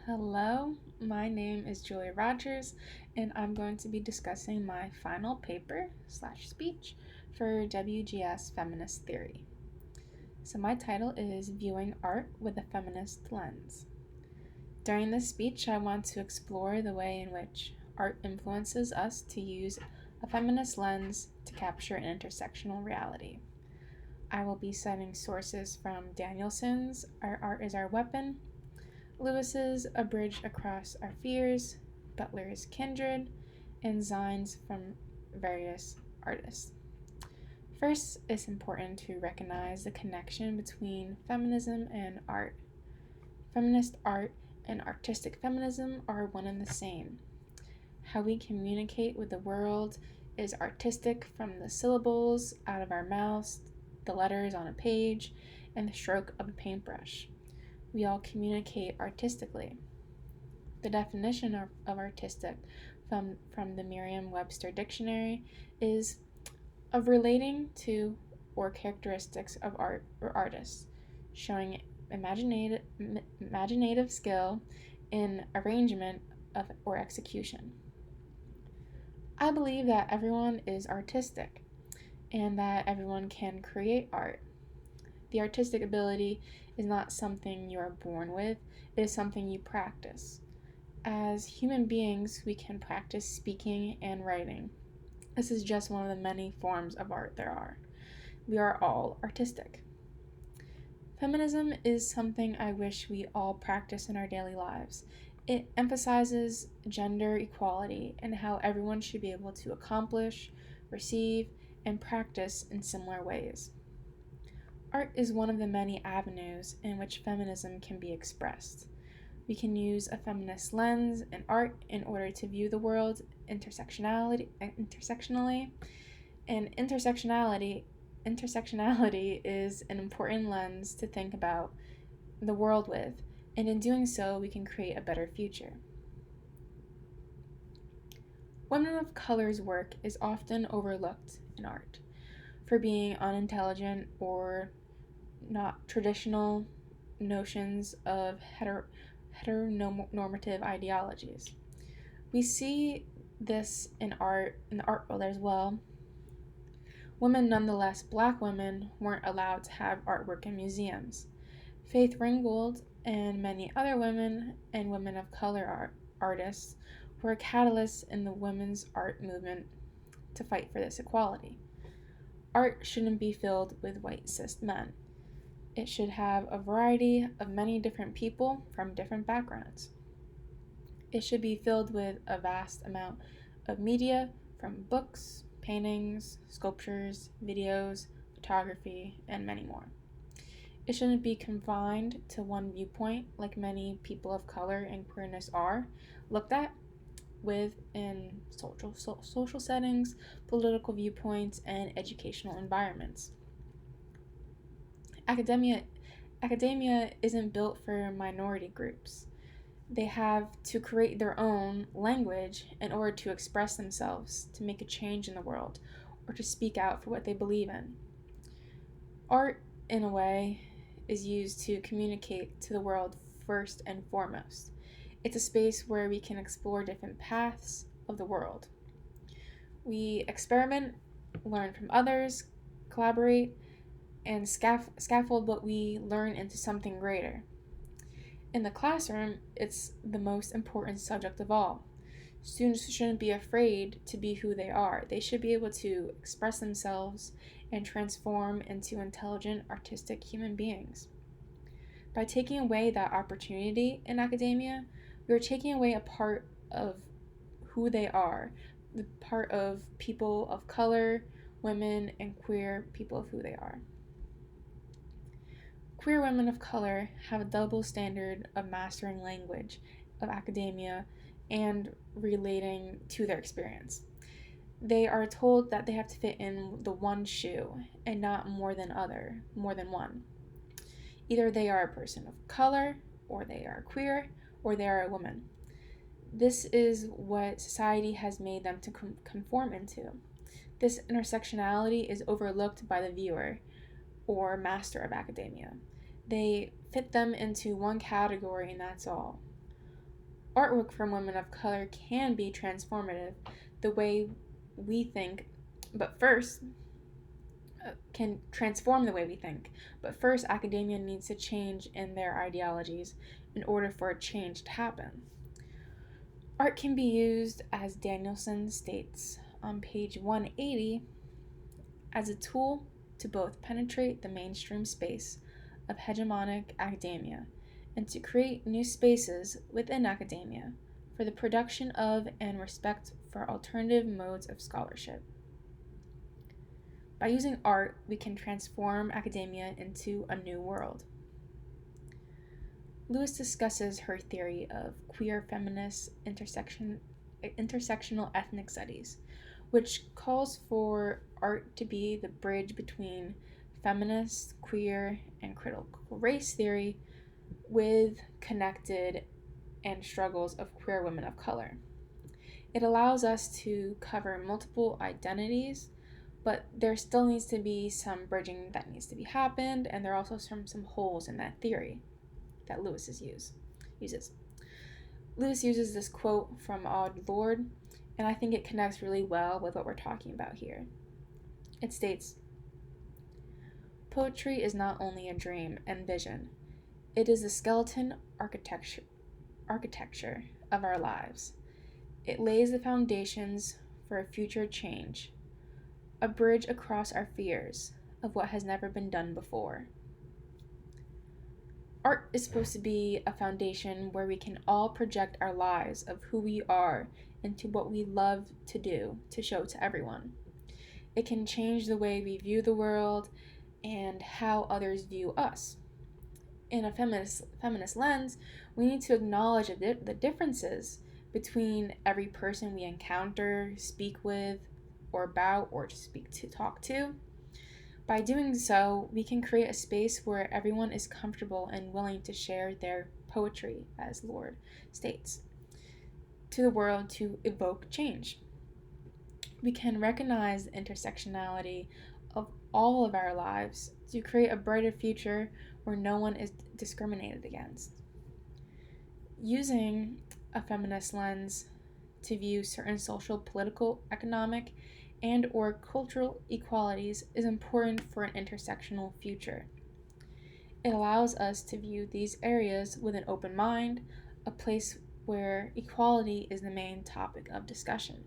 Hello, my name is Julia Rogers, and I'm going to be discussing my final paper/speech for WGS Feminist Theory. So my title is Viewing Art with a Feminist Lens. During this speech, I want to explore the way in which art influences us to use a feminist lens to capture an intersectional reality. I will be citing sources from Danielson's Our Art is Our Weapon, Lewis's A Bridge Across Our Fears, Butler's Kindred, and designs from various artists. First, it's important to recognize the connection between feminism and art. Feminist art and artistic feminism are one and the same. How we communicate with the world is artistic, from the syllables out of our mouths, the letters on a page, and the stroke of a paintbrush. We all communicate artistically. The definition of artistic from the Merriam-Webster dictionary is of relating to or characteristics of art or artists, showing imaginative skill in arrangement of or execution. I believe that everyone is artistic and that everyone can create art. The artistic ability is not something you are born with, it is something you practice. As human beings, we can practice speaking and writing. This is just one of the many forms of art there are. We are all artistic. Feminism is something I wish we all practice in our daily lives. It emphasizes gender equality and how everyone should be able to accomplish, receive, and practice in similar ways. Art is one of the many avenues in which feminism can be expressed. We can use a feminist lens in art in order to view the world intersectionally, and intersectionality is an important lens to think about the world with, and in doing so, we can create a better future. Women of color's work is often overlooked in art for being unintelligent or not traditional notions of heteronormative ideologies. We see this in the art world as well. Women, nonetheless, Black women, weren't allowed to have artwork in museums. Faith Ringgold and many other women and women of color artists were a catalyst in the women's art movement to fight for this equality. Art shouldn't be filled with white cis men. It should have a variety of many different people from different backgrounds. It should be filled with a vast amount of media, from books, paintings, sculptures, videos, photography, and many more. It shouldn't be confined to one viewpoint like many people of color and queerness are looked at within social settings, political viewpoints, and educational environments. Academia isn't built for minority groups. They have to create their own language in order to express themselves, to make a change in the world, or to speak out for what they believe in. Art, in a way, is used to communicate to the world first and foremost. It's a space where we can explore different paths of the world. We experiment, learn from others, collaborate, and scaffold what we learn into something greater. In the classroom, it's the most important subject of all. Students shouldn't be afraid to be who they are. They should be able to express themselves and transform into intelligent, artistic human beings. By taking away that opportunity in academia, we are taking away a part of who they are, the part of people of color, women, and queer people of who they are. Queer women of color have a double standard of mastering language of academia and relating to their experience. They are told that they have to fit in the one shoe and not more than one. Either they are a person of color, or they are queer, or they are a woman. This is what society has made them to conform into. This intersectionality is overlooked by the viewer or master of academia. They fit them into one category and that's all. artwork from women of color can be transformative the way we think, but first, can transform the way we think. But first, academia needs to change in their ideologies in order for a change to happen. Art can be used, as Danielson states on page 180, as a tool to both penetrate the mainstream space of hegemonic academia and to create new spaces within academia for the production of and respect for alternative modes of scholarship. By using art, we can transform academia into a new world. Lewis discusses her theory of queer feminist intersectional ethnic studies, which calls for art to be the bridge between feminist, queer, and critical race theory with connected and struggles of queer women of color. It allows us to cover multiple identities, but there still needs to be some bridging that needs to be happened, and there are also some holes in that theory that Lewis uses. Lewis uses this quote from Aud Lord, and I think it connects really well with what we're talking about here. It states, "Poetry is not only a dream and vision, it is the skeleton architecture of our lives. It lays the foundations for a future change, a bridge across our fears of what has never been done before." Art is supposed to be a foundation where we can all project our lives of who we are into what we love to do to show to everyone. It can change the way we view the world and how others view us. In a feminist lens, we need to acknowledge the differences between every person we encounter, speak with, or about, or talk to. By doing so, we can create a space where everyone is comfortable and willing to share their poetry, as Lord states, to the world to evoke change. We can recognize the intersectionality of all of our lives to create a brighter future where no one is discriminated against. Using a feminist lens to view certain social, political, economic, and or cultural equalities is important for an intersectional future. It allows us to view these areas with an open mind, a place where equality is the main topic of discussion.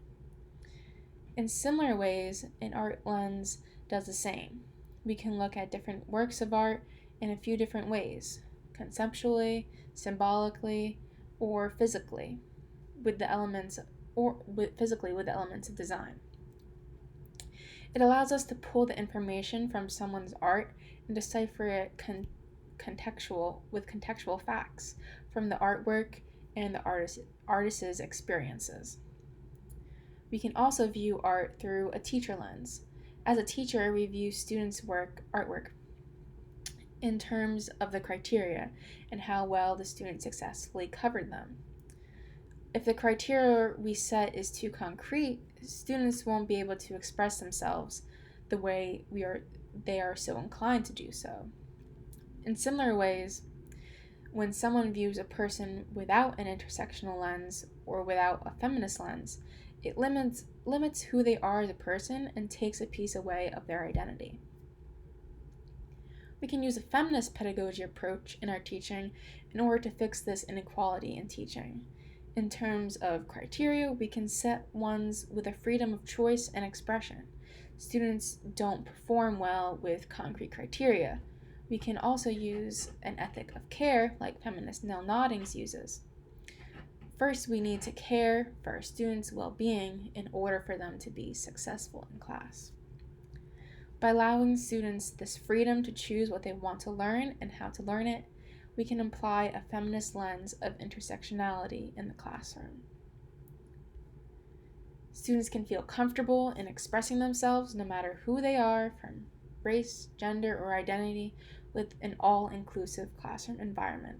In similar ways, an art lens does the same. We can look at different works of art in a few different ways, conceptually, symbolically, or physically, with the elements of design. It allows us to pull the information from someone's art and decipher it contextual facts from the artwork and the artist's experiences. We can also view art through a teacher lens. As a teacher, we view students' artwork in terms of the criteria and how well the student successfully covered them. If the criteria we set is too concrete, students won't be able to express themselves the way they are so inclined to do so. In similar ways, when someone views a person without an intersectional lens or without a feminist lens, it limits who they are as a person and takes a piece away of their identity. We can use a feminist pedagogy approach in our teaching in order to fix this inequality in teaching. In terms of criteria, we can set ones with a freedom of choice and expression. Students don't perform well with concrete criteria. We can also use an ethic of care like feminist Nell Noddings uses. First, we need to care for our students' well-being in order for them to be successful in class. By allowing students this freedom to choose what they want to learn and how to learn it, we can apply a feminist lens of intersectionality in the classroom. Students can feel comfortable in expressing themselves no matter who they are, from race, gender, or identity, with an all-inclusive classroom environment.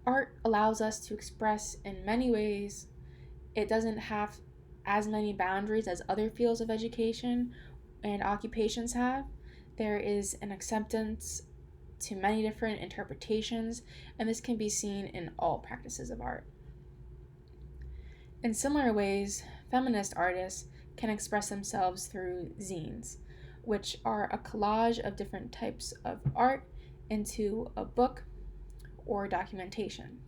Art allows us to express in many ways. It doesn't have as many boundaries as other fields of education and occupations have. There is an acceptance to many different interpretations, and this can be seen in all practices of art. In similar ways, feminist artists can express themselves through zines, which are a collage of different types of art into a book or documentation.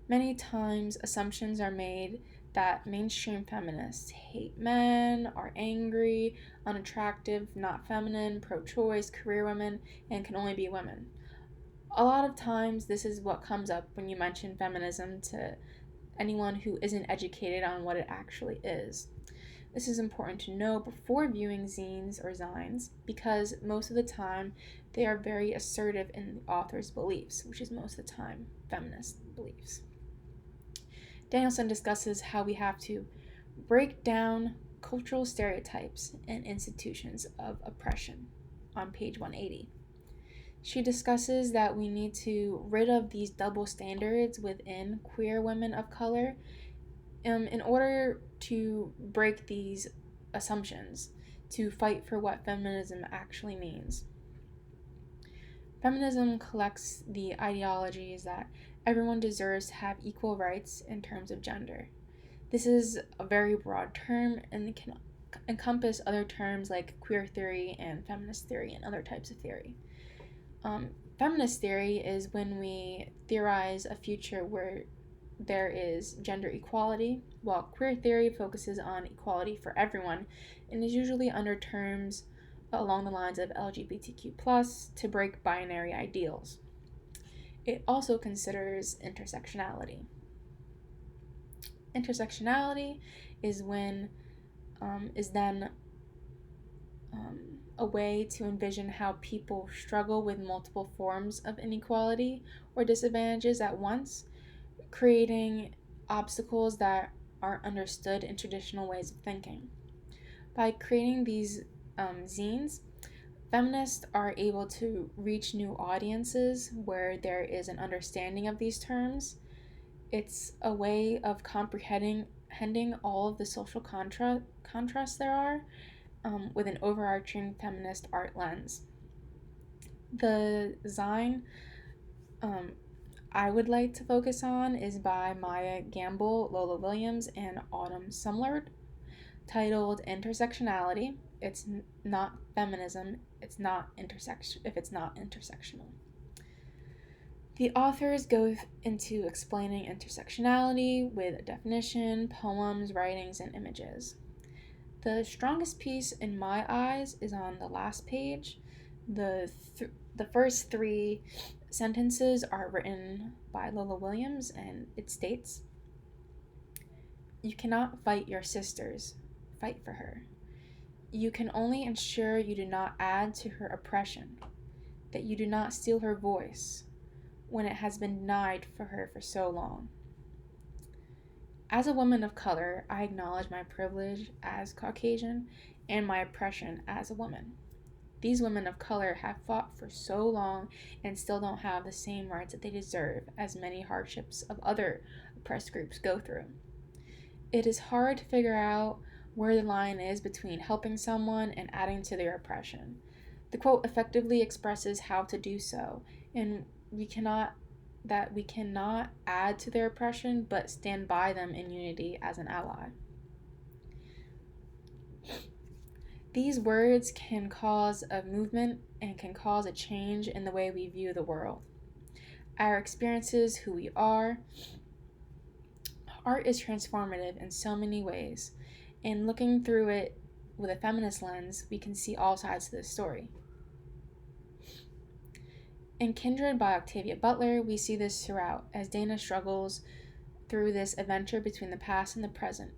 Many times, assumptions are made that mainstream feminists hate men, are angry, unattractive, not feminine, pro-choice, career women, and can only be women. A lot of times, this is what comes up when you mention feminism to anyone who isn't educated on what it actually is. This is important to know before viewing zines or zines because most of the time they are very assertive in the author's beliefs, which is most of the time feminist beliefs. Danielson discusses how we have to break down cultural stereotypes and institutions of oppression on page 180. She discusses that we need to rid of these double standards within queer women of color in order to break these assumptions, to fight for what feminism actually means. Feminism collects the ideologies that everyone deserves to have equal rights in terms of gender. This is a very broad term and can encompass other terms like queer theory and feminist theory and other types of theory. Feminist theory is when we theorize a future where there is gender equality, while queer theory focuses on equality for everyone and is usually under terms along the lines of LGBTQ+, to break binary ideals. It also considers intersectionality. Intersectionality is then a way to envision how people struggle with multiple forms of inequality or disadvantages at once, creating obstacles that aren't understood in traditional ways of thinking. By creating these zines, feminists are able to reach new audiences where there is an understanding of these terms. It's a way of comprehending all of the social contrasts there are with an overarching feminist art lens. The zine I would like to focus on is by Maya Gamble, Lola Williams, and Autumn Sumlard, titled Intersectionality. It's not feminism, it's not if it's not intersectional. The authors go into explaining intersectionality with a definition, poems, writings, and images. The strongest piece in my eyes is on the last page. The first three sentences are written by Lola Williams, and it states, "You cannot fight your sisters, fight for her. You can only ensure you do not add to her oppression, that you do not steal her voice when it has been denied for her for so long. As a woman of color, I acknowledge my privilege as Caucasian and my oppression as a woman. These women of color have fought for so long and still don't have the same rights that they deserve as many hardships of other oppressed groups go through. It is hard to figure out where the line is between helping someone and adding to their oppression. The quote effectively expresses how to do so, and we cannot add to their oppression, but stand by them in unity as an ally. These words can cause a movement and can cause a change in the way we view the world. Our experiences, who we are. Art is transformative in so many ways, and looking through it with a feminist lens, we can see all sides to this story. In Kindred by Octavia Butler, we see this throughout as Dana struggles through this adventure between the past and the present.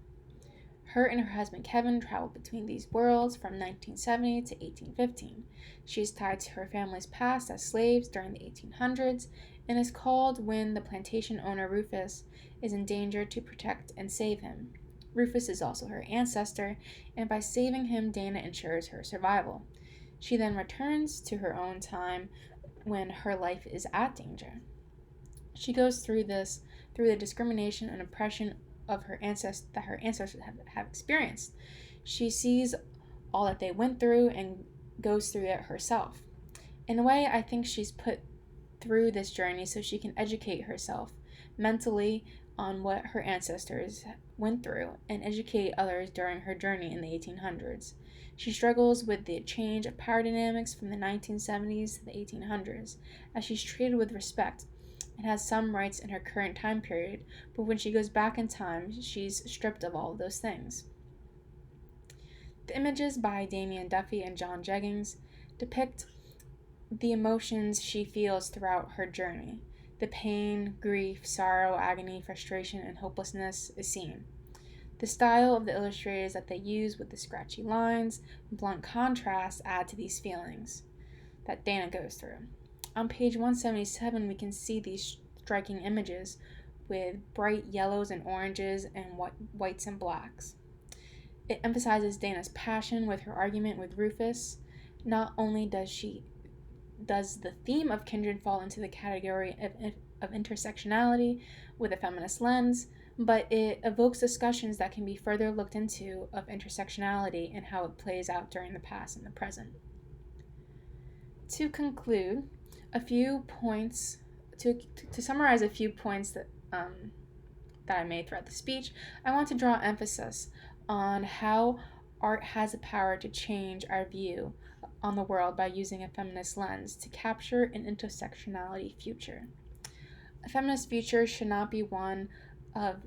Her and her husband Kevin traveled between these worlds from 1970 to 1815. She is tied to her family's past as slaves during the 1800s and is called when the plantation owner Rufus is endangered to protect and save him. Rufus is also her ancestor, and by saving him, Dana ensures her survival. She then returns to her own time when her life is at danger. She goes through the discrimination and oppression of her ancestors have experienced. She sees all that they went through and goes through it herself. In a way, I think she's put through this journey so she can educate herself mentally on what her ancestors went through and educate others during her journey in the 1800s. She struggles with the change of power dynamics from the 1970s to the 1800s, as she's treated with respect and has some rights in her current time period, but when she goes back in time, she's stripped of all of those things. The images by Damian Duffy and John Jennings depict the emotions she feels throughout her journey. The pain, grief, sorrow, agony, frustration, and hopelessness is seen. The style of the illustrators that they use with the scratchy lines and blunt contrasts add to these feelings that Dana goes through. On page 177, we can see these striking images with bright yellows and oranges and whites and blacks. It emphasizes Dana's passion with her argument with Rufus. Not only does the theme of Kindred fall into the category of intersectionality with a feminist lens, but it evokes discussions that can be further looked into of intersectionality and how it plays out during the past and the present. To conclude, a few points, to summarize a few points that I made throughout the speech, I want to draw emphasis on how art has the power to change our view on the world by using a feminist lens to capture an intersectionality future. A feminist future should not be one of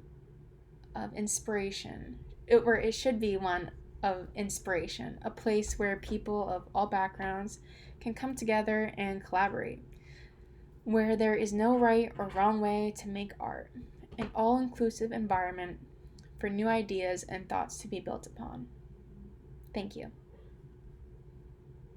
inspiration, it should be one of inspiration, a place where people of all backgrounds can come together and collaborate, where there is no right or wrong way to make art, an all-inclusive environment for new ideas and thoughts to be built upon. Thank you.